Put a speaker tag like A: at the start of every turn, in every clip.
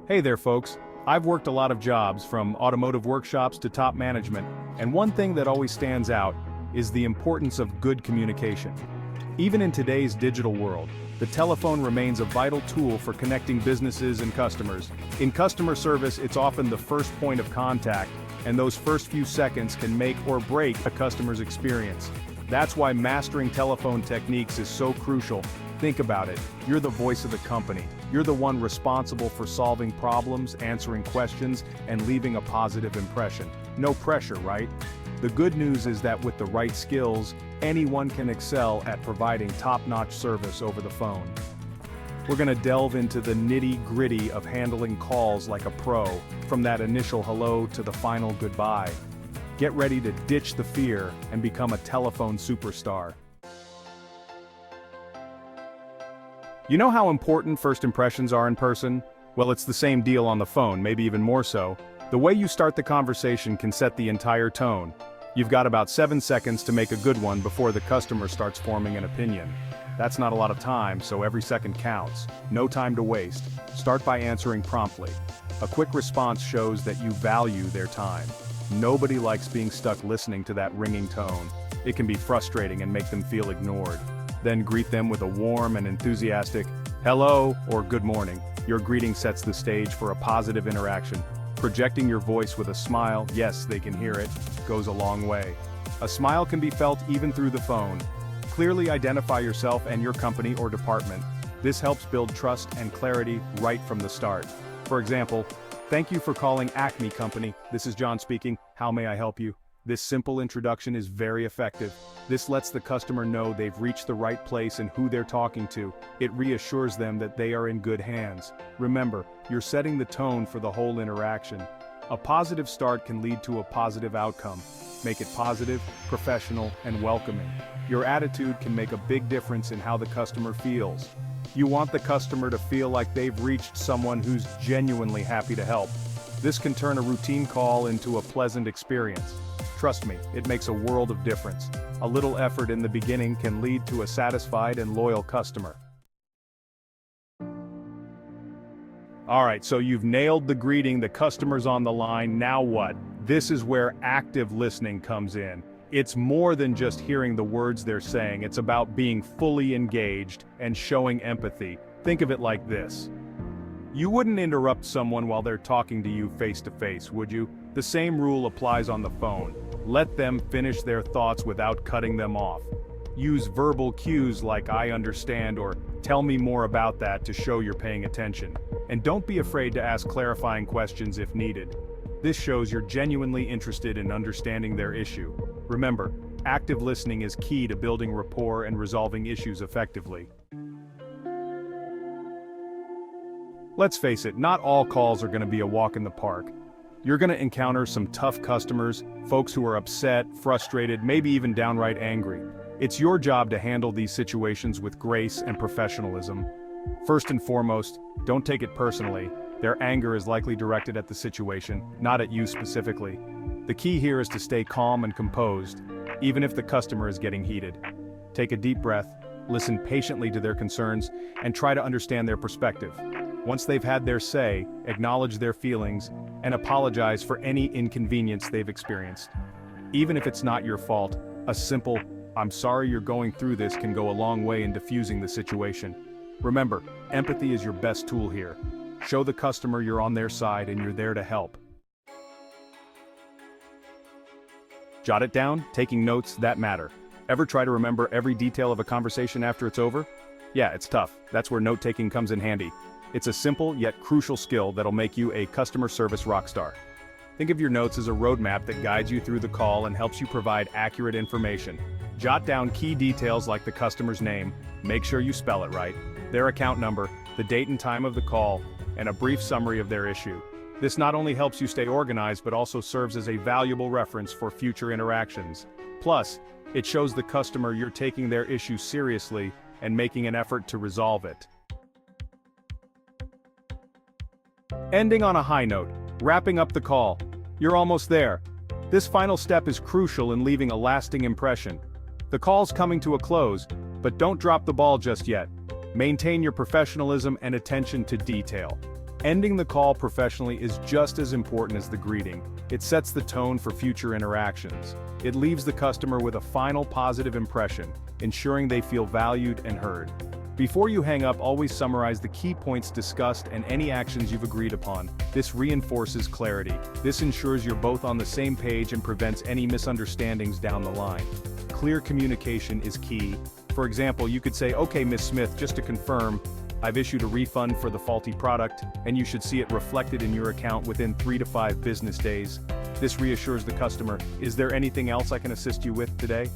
A: Hey there folks, I've worked a lot of jobs from automotive workshops to top management, and one thing that always stands out is the importance of good communication. Even in today's digital world, the telephone remains a vital tool for connecting businesses and customers. In customer service, it's often the first point of contact, and those first few seconds can make or break a customer's experience. That's why mastering telephone techniques is so crucial. Think about it, you're the voice of the company. You're the one responsible for solving problems, answering questions, and leaving a positive impression. No pressure, right? The good news is that with the right skills, anyone can excel at providing top-notch service over the phone. We're going to delve into the nitty-gritty of handling calls like a pro, from that initial hello to the final goodbye. Get ready to ditch the fear and become a telephone superstar. You know how important first impressions are in person? Well, it's the same deal on the phone, maybe even more so. The way you start the conversation can set the entire tone. You've got about 7 seconds to make a good one before the customer starts forming an opinion. That's not a lot of time, so every second counts. No time to waste. Start by answering promptly. A quick response shows that you value their time. Nobody likes being stuck listening to that ringing tone. It can be frustrating and make them feel ignored. Then greet them with a warm and enthusiastic hello or good morning. Your greeting sets the stage for a positive interaction. Projecting your voice with a smile, yes, they can hear it, goes a long way. A smile can be felt even through the phone. Clearly identify yourself and your company or department. This helps build trust and clarity right from the start. For example, thank you for calling Acme Company. This is John speaking. How may I help you? This simple introduction is very effective. This lets the customer know they've reached the right place and who they're talking to. It reassures them that they are in good hands. Remember, you're setting the tone for the whole interaction. A positive start can lead to a positive outcome. Make it positive, professional, and welcoming. Your attitude can make a big difference in how the customer feels. You want the customer to feel like they've reached someone who's genuinely happy to help. This can turn a routine call into a pleasant experience. Trust me, it makes a world of difference. A little effort in the beginning can lead to a satisfied and loyal customer. Alright, so you've nailed the greeting, the customer's on the line, now what? This is where active listening comes in. It's more than just hearing the words they're saying, it's about being fully engaged and showing empathy. Think of it like this. You wouldn't interrupt someone while they're talking to you face to face, would you? The same rule applies on the phone. Let them finish their thoughts without cutting them off. Use verbal cues like "I understand" or "tell me more about that" to show you're paying attention. And don't be afraid to ask clarifying questions if needed. This shows you're genuinely interested in understanding their issue. Remember, active listening is key to building rapport and resolving issues effectively. Let's face it, not all calls are going to be a walk in the park. You're going to encounter some tough customers, folks who are upset, frustrated, maybe even downright angry. It's your job to handle these situations with grace and professionalism. First and foremost, don't take it personally. Their anger is likely directed at the situation, not at you specifically. The key here is to stay calm and composed, even if the customer is getting heated. Take a deep breath, listen patiently to their concerns, and try to understand their perspective. Once they've had their say, acknowledge their feelings, and apologize for any inconvenience they've experienced. Even if it's not your fault, a simple, "I'm sorry you're going through this" can go a long way in diffusing the situation. Remember, empathy is your best tool here. Show the customer you're on their side and you're there to help. Jot it down, taking notes that matter. Ever try to remember every detail of a conversation after it's over? Yeah, it's tough. That's where note-taking comes in handy. It's a simple yet crucial skill that'll make you a customer service rock star. Think of your notes as a roadmap that guides you through the call and helps you provide accurate information. Jot down key details like the customer's name, make sure you spell it right, their account number, the date and time of the call, and a brief summary of their issue. This not only helps you stay organized but also serves as a valuable reference for future interactions. Plus, it shows the customer you're taking their issue seriously and making an effort to resolve it. Ending on a high note, wrapping up the call. You're almost there. This final step is crucial in leaving a lasting impression. The call's coming to a close, but don't drop the ball just yet. Maintain your professionalism and attention to detail. Ending the call professionally is just as important as the greeting. It sets the tone for future interactions. It leaves the customer with a final positive impression, ensuring they feel valued and heard. Before you hang up, always summarize the key points discussed and any actions you've agreed upon. This reinforces clarity. This ensures you're both on the same page and prevents any misunderstandings down the line. Clear communication is key. For example, you could say, "Okay, Miss Smith, just to confirm, I've issued a refund for the faulty product, and you should see it reflected in your account within 3 to 5 business days." This reassures the customer. "Is there anything else I can assist you with today?"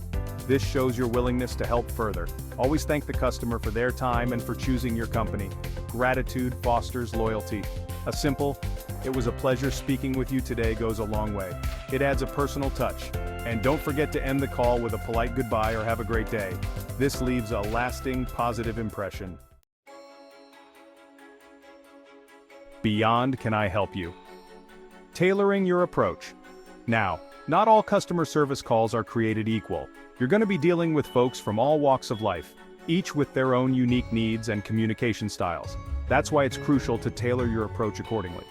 A: This shows your willingness to help further. Always thank the customer for their time and for choosing your company. Gratitude fosters loyalty. A simple, "It was a pleasure speaking with you today" goes a long way. It adds a personal touch. And don't forget to end the call with a polite goodbye or "Have a great day." This leaves a lasting, positive impression. Beyond can I help you? Tailoring your approach. Now, not all customer service calls are created equal. You're going to be dealing with folks from all walks of life, each with their own unique needs and communication styles. That's why it's crucial to tailor your approach accordingly.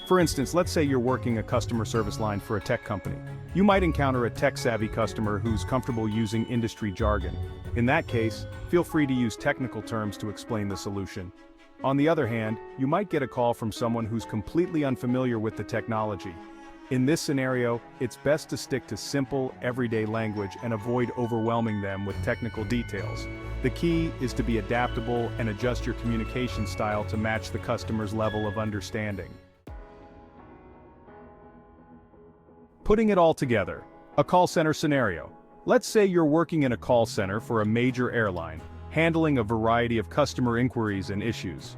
A: For instance, let's say you're working a customer service line for a tech company. You might encounter a tech-savvy customer who's comfortable using industry jargon. In that case, feel free to use technical terms to explain the solution. On the other hand, you might get a call from someone who's completely unfamiliar with the technology. In this scenario, it's best to stick to simple, everyday language and avoid overwhelming them with technical details. The key is to be adaptable and adjust your communication style to match the customer's level of understanding. Putting it all together. A call center scenario. Let's say you're working in a call center for a major airline, handling a variety of customer inquiries and issues.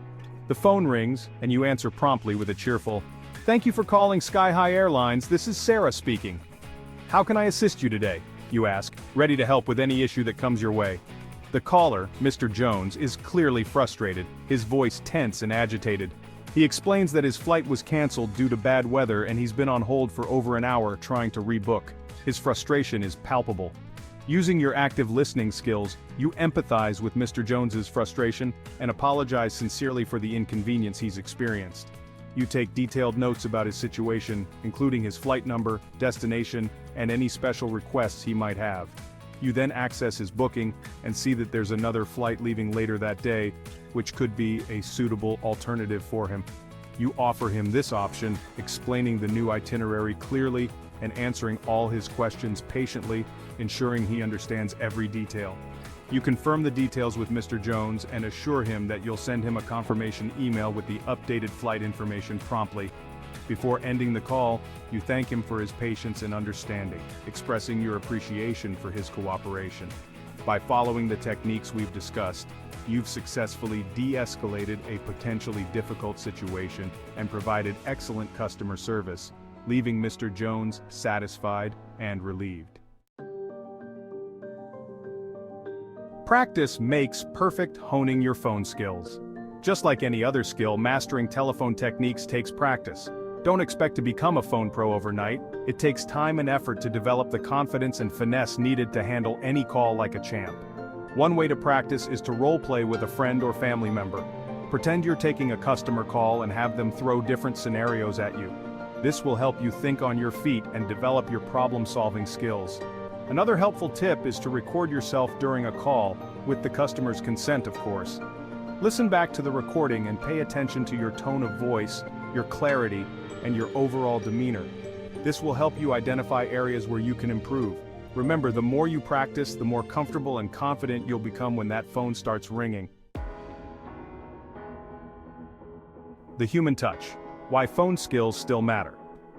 A: The phone rings, and you answer promptly with a cheerful, "Thank you for calling Sky High Airlines, this is Sarah speaking. How can I assist you today?" you ask, ready to help with any issue that comes your way. The caller, Mr. Jones, is clearly frustrated, his voice tense and agitated. He explains that his flight was canceled due to bad weather and he's been on hold for over an hour trying to rebook. His frustration is palpable. Using your active listening skills, you empathize with Mr. Jones's frustration and apologize sincerely for the inconvenience he's experienced. You take detailed notes about his situation, including his flight number, destination, and any special requests he might have. You then access his booking and see that there's another flight leaving later that day, which could be a suitable alternative for him. You offer him this option, explaining the new itinerary clearly and answering all his questions patiently, ensuring he understands every detail. You confirm the details with Mr. Jones and assure him that you'll send him a confirmation email with the updated flight information promptly. Before ending the call, you thank him for his patience and understanding, expressing your appreciation for his cooperation. By following the techniques we've discussed, you've successfully de-escalated a potentially difficult situation and provided excellent customer service, leaving Mr. Jones satisfied and relieved. Practice makes perfect. Honing your phone skills. Just like any other skill, mastering telephone techniques takes practice. Don't expect to become a phone pro overnight. It takes time and effort to develop the confidence and finesse needed to handle any call like a champ. One way to practice is to role-play with a friend or family member. Pretend you're taking a customer call and have them throw different scenarios at you. This will help you think on your feet and develop your problem-solving skills. Another helpful tip is to record yourself during a call, with the customer's consent, of course. Listen back to the recording and pay attention to your tone of voice, your clarity, and your overall demeanor. This will help you identify areas where you can improve. Remember, the more you practice, the more comfortable and confident you'll become when that phone starts ringing. The human touch. Why phone skills still matter.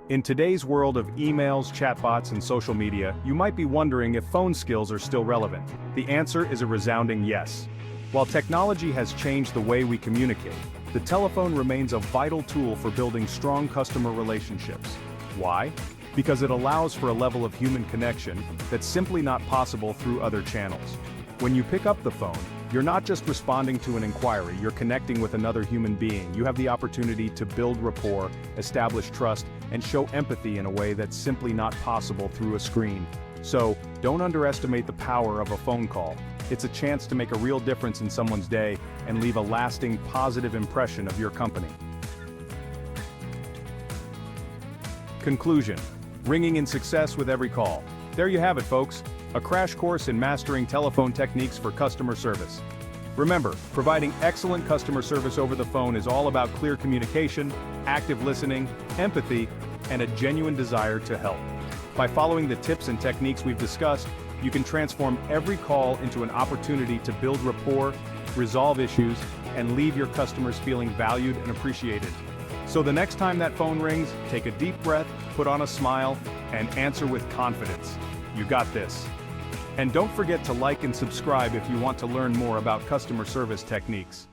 A: In today's world of emails, chatbots, and social media, you might be wondering if phone skills are still relevant. The answer is a resounding yes. While technology has changed the way we communicate, the telephone remains a vital tool for building strong customer relationships. Why? Because it allows for a level of human connection that's simply not possible through other channels. When you pick up the phone, you're not just responding to an inquiry, you're connecting with another human being. You have the opportunity to build rapport, establish trust, and show empathy in a way that's simply not possible through a screen. So, don't underestimate the power of a phone call. It's a chance to make a real difference in someone's day and leave a lasting positive impression of your company. Conclusion: ringing in success with every call. There you have it, folks. A crash course in mastering telephone techniques for customer service. Remember, providing excellent customer service over the phone is all about clear communication, active listening, empathy, and a genuine desire to help. By following the tips and techniques we've discussed, you can transform every call into an opportunity to build rapport, resolve issues, and leave your customers feeling valued and appreciated. So the next time that phone rings, take a deep breath, put on a smile, and answer with confidence. You got this. And don't forget to like and subscribe if you want to learn more about customer service techniques.